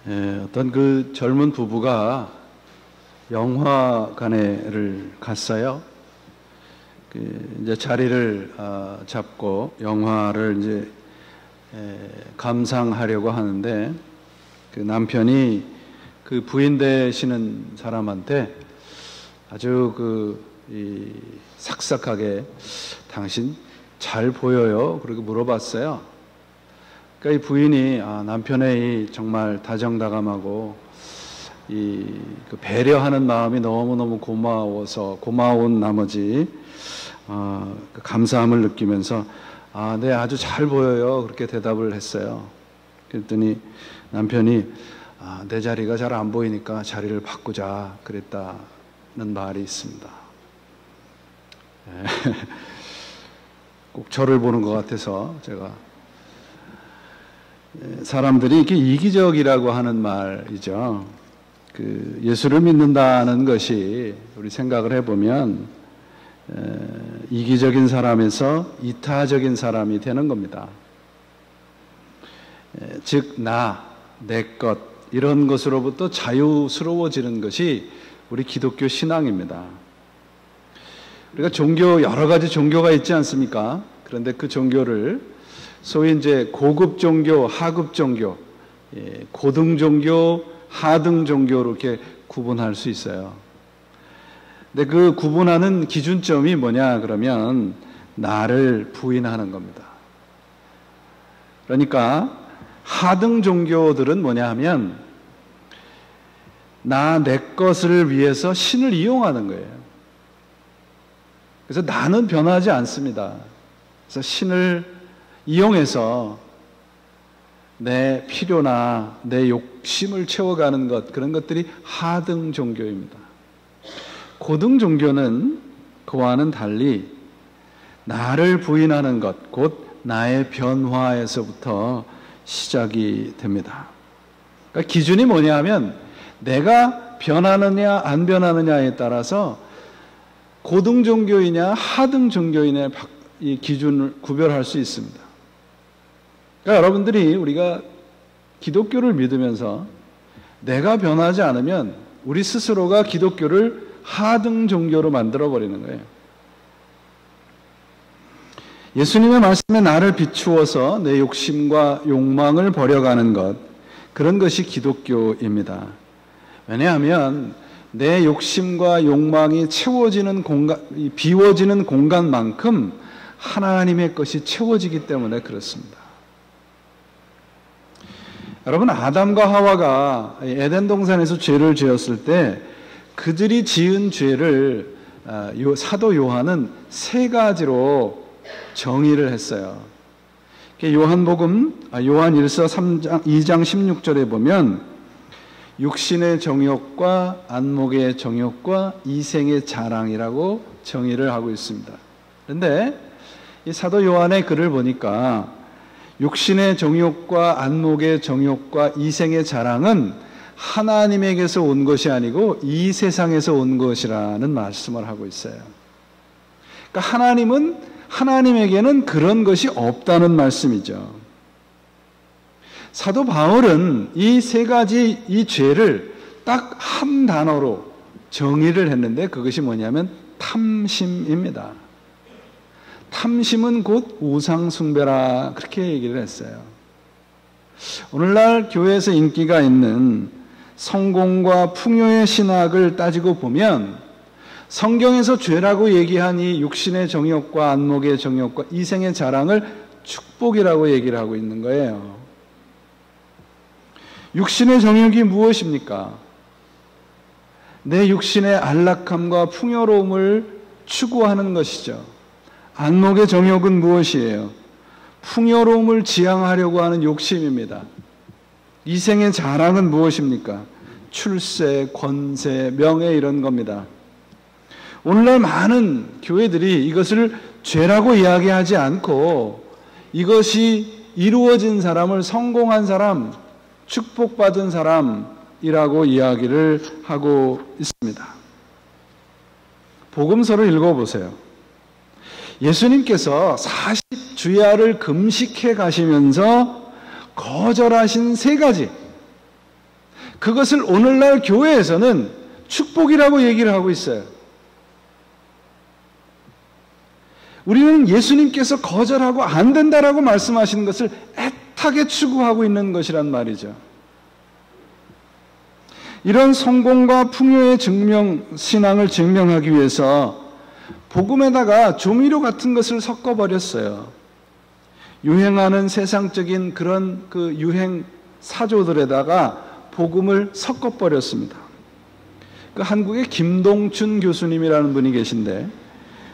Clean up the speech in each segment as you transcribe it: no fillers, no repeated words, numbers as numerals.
어떤 그 젊은 부부가 영화관에를 갔어요. 이제 자리를 잡고 영화를 이제 감상하려고 하는데, 그 남편이 그 부인 되시는 사람한테 아주 삭삭하게 "당신 잘 보여요?" 그렇게 물어봤어요. 그러니까 이 부인이 남편의 정말 다정다감하고 그 배려하는 마음이 너무너무 고마운 나머지 그 감사함을 느끼면서 "네, 아주 잘 보여요." 그렇게 대답을 했어요. 그랬더니 남편이 "내 자리가 잘 안 보이니까 자리를 바꾸자." 그랬다는 말이 있습니다. 꼭 저를 보는 것 같아서 제가, 사람들이 이렇게 이기적이라고 하는 말이죠. 예수를 믿는다는 것이 우리 생각을 해보면 이기적인 사람에서 이타적인 사람이 되는 겁니다. 즉 내 것 이런 것으로부터 자유스러워지는 것이 우리 기독교 신앙입니다. 우리가 여러 가지 종교가 있지 않습니까? 그런데 그 종교를 소위 이제 고급 종교, 하급 종교, 고등 종교, 하등 종교로 이렇게 구분할 수 있어요. 근데 그 구분하는 기준점이 뭐냐 그러면 나를 부인하는 겁니다. 그러니까 하등 종교들은 뭐냐 하면 내 것을 위해서 신을 이용하는 거예요. 그래서 나는 변하지 않습니다. 그래서 신을 이용해서 내 필요나 내 욕심을 채워가는 것, 그런 것들이 하등 종교입니다. 고등 종교는 그와는 달리 나를 부인하는 것, 곧 나의 변화에서부터 시작이 됩니다. 그러니까 기준이 뭐냐 하면 내가 변하느냐 안 변하느냐에 따라서 고등 종교이냐 하등 종교이냐의 이 기준을 구별할 수 있습니다. 그러니까 여러분들이 우리가 기독교를 믿으면서 내가 변하지 않으면 우리 스스로가 기독교를 하등 종교로 만들어버리는 거예요. 예수님의 말씀에 나를 비추어서 내 욕심과 욕망을 버려가는 것, 그런 것이 기독교입니다. 왜냐하면 내 욕심과 욕망이 채워지는 비워지는 공간만큼 하나님의 것이 채워지기 때문에 그렇습니다. 여러분, 아담과 하와가 에덴 동산에서 죄를 지었을 때 그들이 지은 죄를 사도 요한은 세 가지로 정의를 했어요. 요한 1서 2장 16절에 보면 육신의 정욕과 안목의 정욕과 이생의 자랑이라고 정의를 하고 있습니다. 그런데 이 사도 요한의 글을 보니까 육신의 정욕과 안목의 정욕과 이생의 자랑은 하나님에게서 온 것이 아니고 이 세상에서 온 것이라는 말씀을 하고 있어요. 그러니까 하나님에게는 그런 것이 없다는 말씀이죠. 사도 바울은 이 세 가지 이 죄를 딱 한 단어로 정의를 했는데 그것이 뭐냐면 탐심입니다. 탐심은 곧 우상숭배라, 그렇게 얘기를 했어요. 오늘날 교회에서 인기가 있는 성공과 풍요의 신학을 따지고 보면 성경에서 죄라고 얘기한 이 육신의 정욕과 안목의 정욕과 이생의 자랑을 축복이라고 얘기를 하고 있는 거예요. 육신의 정욕이 무엇입니까? 내 육신의 안락함과 풍요로움을 추구하는 것이죠. 안목의 정욕은 무엇이에요? 풍요로움을 지향하려고 하는 욕심입니다. 이생의 자랑은 무엇입니까? 출세, 권세, 명예, 이런 겁니다. 오늘날 많은 교회들이 이것을 죄라고 이야기하지 않고 이것이 이루어진 사람을 성공한 사람, 축복받은 사람이라고 이야기를 하고 있습니다. 복음서를 읽어보세요. 예수님께서 40주야를 금식해 가시면서 거절하신 세 가지, 그것을 오늘날 교회에서는 축복이라고 얘기를 하고 있어요. 우리는 예수님께서 거절하고 안 된다라고 말씀하시는 것을 애타게 추구하고 있는 것이란 말이죠. 이런 성공과 풍요의 신앙을 증명하기 위해서 복음에다가 조미료 같은 것을 섞어버렸어요. 유행하는 세상적인 그런 그 유행 사조들에다가 복음을 섞어버렸습니다. 그 한국에 김동춘 교수님이라는 분이 계신데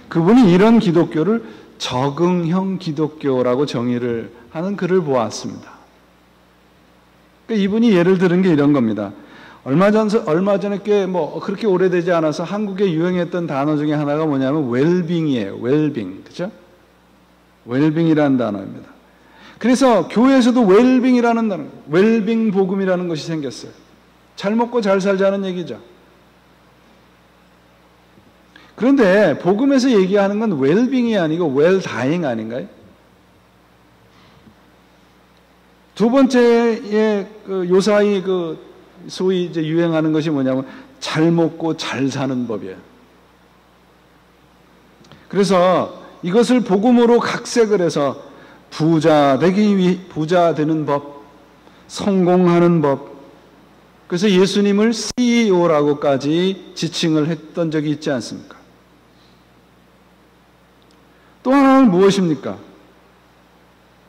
그분이 이런 기독교를 적응형 기독교라고 정의를 하는 글을 보았습니다. 그러니까 이분이 예를 들은 게 이런 겁니다. 얼마 전에 꽤 그렇게 오래되지 않아서 한국에 유행했던 단어 중에 하나가 뭐냐면 웰빙이에요. 웰빙. 그죠? 웰빙이라는 단어입니다. 그래서 교회에서도 웰빙이라는 단어, 웰빙 복음이라는 것이 생겼어요. 잘 먹고 잘 살자는 얘기죠. 그런데 복음에서 얘기하는 건 웰빙이 아니고 웰다잉 아닌가요? 두 번째에 요사이 소위 이제 유행하는 것이 뭐냐면 잘 먹고 잘 사는 법이에요. 그래서 이것을 복음으로 각색을 해서 부자 되는 법, 성공하는 법. 그래서 예수님을 CEO라고까지 지칭을 했던 적이 있지 않습니까? 또 하나는 무엇입니까?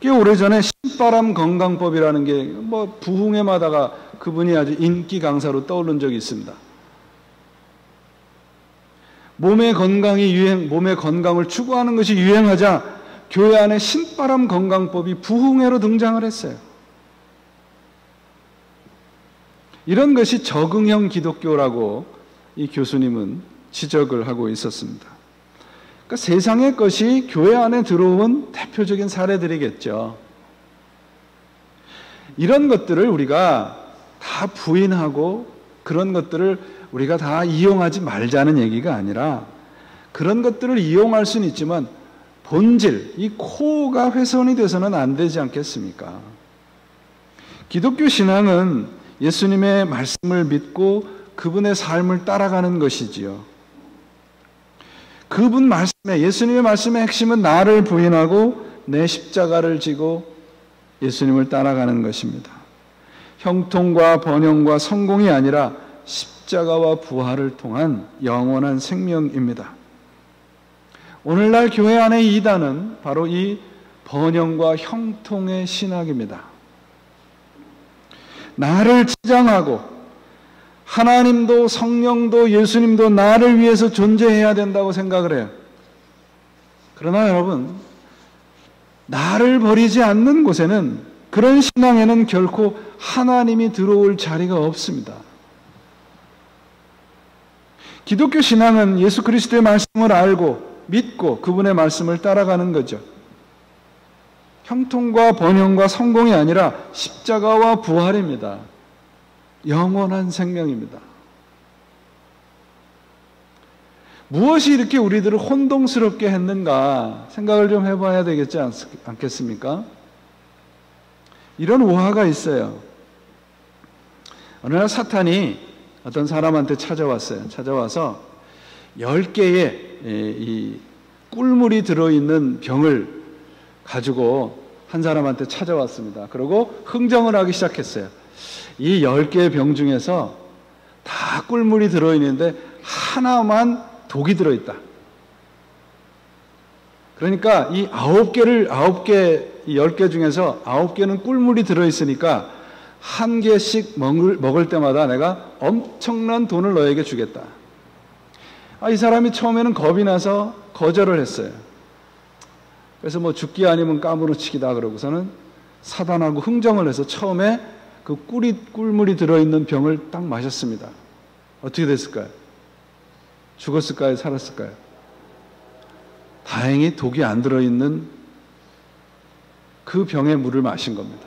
꽤 오래전에 신바람 건강법이라는 게 부흥회마다가 그분이 아주 인기 강사로 떠오른 적이 있습니다. 몸의 건강을 추구하는 것이 유행하자 교회 안에 신바람 건강법이 부흥회로 등장을 했어요. 이런 것이 적응형 기독교라고 이 교수님은 지적을 하고 있었습니다. 그러니까 세상의 것이 교회 안에 들어온 대표적인 사례들이겠죠. 이런 것들을 우리가 다 부인하고 그런 것들을 우리가 다 이용하지 말자는 얘기가 아니라 그런 것들을 이용할 수는 있지만 본질, 이 코어가 훼손이 돼서는 안 되지 않겠습니까? 기독교 신앙은 예수님의 말씀을 믿고 그분의 삶을 따라가는 것이지요. 그분 말씀에, 예수님의 말씀의 핵심은 나를 부인하고 내 십자가를 지고 예수님을 따라가는 것입니다. 형통과 번영과 성공이 아니라 십자가와 부활을 통한 영원한 생명입니다. 오늘날 교회 안의 이단은 바로 이 번영과 형통의 신학입니다. 나를 치장하고 하나님도 성령도 예수님도 나를 위해서 존재해야 된다고 생각을 해요. 그러나 여러분, 나를 버리지 않는 곳에는, 그런 신앙에는 결코 하나님이 들어올 자리가 없습니다. 기독교 신앙은 예수 그리스도의 말씀을 알고 믿고 그분의 말씀을 따라가는 거죠. 형통과 번영과 성공이 아니라 십자가와 부활입니다. 영원한 생명입니다. 무엇이 이렇게 우리들을 혼동스럽게 했는가 생각을 좀 해봐야 되겠지 않겠습니까? 이런 오화가 있어요. 어느 날 사탄이 어떤 사람한테 찾아왔어요. 찾아와서 10개의 이 꿀물이 들어있는 병을 가지고 한 사람한테 찾아왔습니다. 그리고 흥정을 하기 시작했어요. 이 10개의 병 중에서 다 꿀물이 들어있는데 하나만 독이 들어있다. 그러니까 이 10개 중에서 9개는 꿀물이 들어있으니까 한 개씩 먹을 때마다 내가 엄청난 돈을 너에게 주겠다. 이 사람이 처음에는 겁이 나서 거절을 했어요. 그래서 죽기 아니면 까무러치기다 그러고서는 사단하고 흥정을 해서 처음에 그 꿀물이 들어있는 병을 딱 마셨습니다. 어떻게 됐을까요? 죽었을까요? 살았을까요? 다행히 독이 안 들어있는 그 병의 물을 마신 겁니다.